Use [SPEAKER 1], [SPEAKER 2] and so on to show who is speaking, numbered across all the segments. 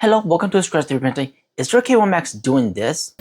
[SPEAKER 1] Hello, welcome to Scratch 3D Printing. Is your K1 Max doing this?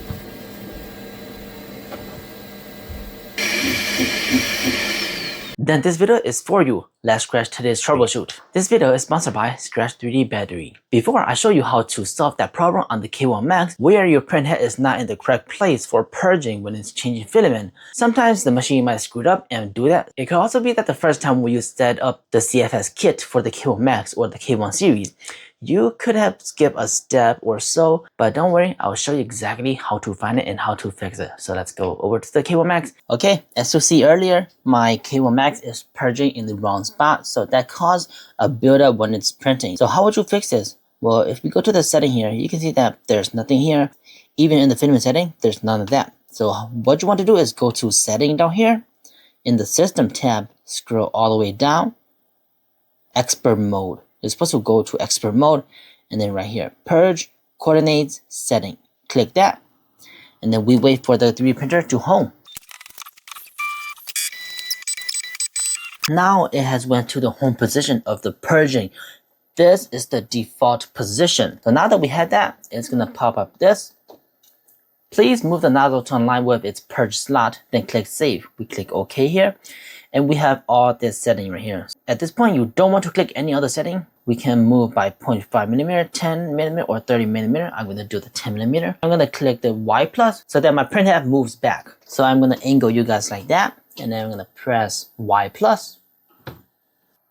[SPEAKER 1] Then this video is for you. Let's scratch today's troubleshoot. This video is sponsored by Scratch 3D Battery. Before I show you how to solve that problem on the K1 Max where your print head is not in the correct place for purging when it's changing filament, sometimes the machine might screw up and do that. It could also be that the first time when you set up the CFS kit for the K1 Max or the K1 series, you could have skipped a step or so, but don't worry, I'll show you exactly how to find it and how to fix it. So let's go over to the K1 Max. Okay, as you see earlier, my K1 Max is purging in the wrong spot, so that caused a buildup when it's printing. So how would you fix this? Well, if we go to the setting here, you can see that there's nothing here. Even in the filament setting, there's none of that. So what you want to do is go to setting down here. In the system tab, scroll all the way down, expert mode. You're supposed to go to expert mode and then right here, purge, coordinates, setting. Click that. And then we wait for the 3D printer to home. Now it has went to the home position of the purging. This is the default position. So now that we had that, it's gonna pop up this. Please move the nozzle to align with its purge slot, then click save. We click OK here, and we have all this setting right here. At this point, you don't want to click any other setting. We can move by 0.5mm, 10mm, or 30mm. I'm gonna do the 10mm. I'm gonna click the Y plus so that my print head moves back. So I'm gonna angle you guys like that, and then I'm gonna press Y plus.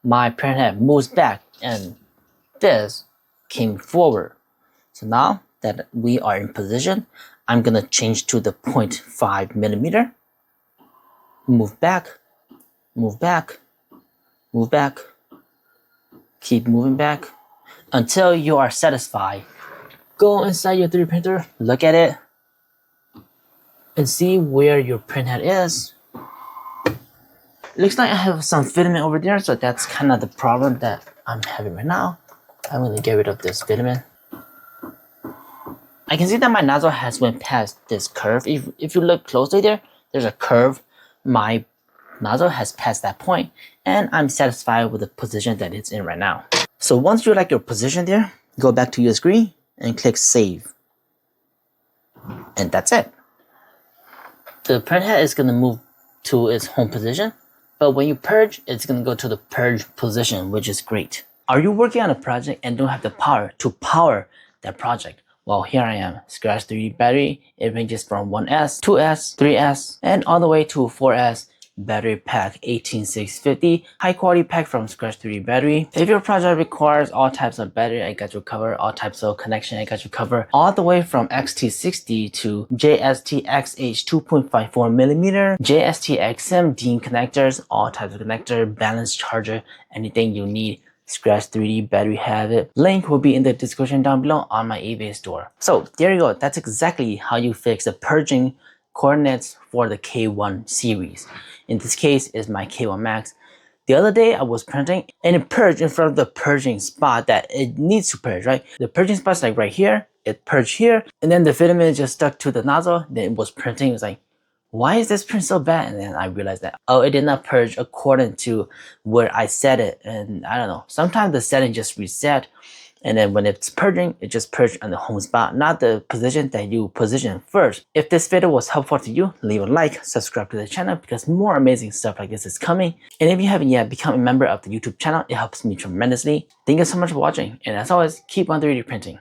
[SPEAKER 1] My print head moves back, and this came forward. So now that we are in position, I'm gonna change to the 0.5mm. Move back, move back, move back. Keep moving back until you are satisfied. Go inside your 3D printer, look at it, and see where your print head is. Looks like I have some filament over there, so that's kind of the problem that I'm having right now. I'm gonna get rid of this filament. I can see that my nozzle has went past this curve. If you look closely there, there's a curve. My nozzle has passed that point, and I'm satisfied with the position that it's in right now. So once you like your position there, go back to your screen and click save. And that's it. The print head is gonna move to its home position, but when you purge, it's gonna go to the purge position, which is great. Are you working on a project and don't have the power to power that project? Well, here I am, Scratch 3D Battery. It ranges from 1S, 2S, 3S, and all the way to 4S. Battery pack 18650, high quality pack from Scratch 3D Battery. If your project requires all types of battery, I got you covered. All types of connection, I got you covered. All the way from XT60 to JST-XH 2.54mm, JST-XM DIN connectors, all types of connector, balance charger, anything you need. Scratch 3D Battery have it. Link will be in the description down below on my eBay store. So there you go. That's exactly how you fix the purging coordinates for the K1 series. In this case, is my K1 Max. The other day I was printing and it purged in front of the purging spot that it needs to purge, right? The purging spot's like right here, it purged here, and then the filament just stuck to the nozzle, then it was printing. It was like, why is this print so bad? And then I realized that, oh, it did not purge according to where I set it. And I don't know, sometimes the setting just reset. And then when it's purging, it just purged on the home spot, not the position that you position first. If this video was helpful to you, leave a like, subscribe to the channel because more amazing stuff like this is coming. And if you haven't yet become a member of the YouTube channel, it helps me tremendously. Thank you so much for watching. And as always, keep on 3D printing.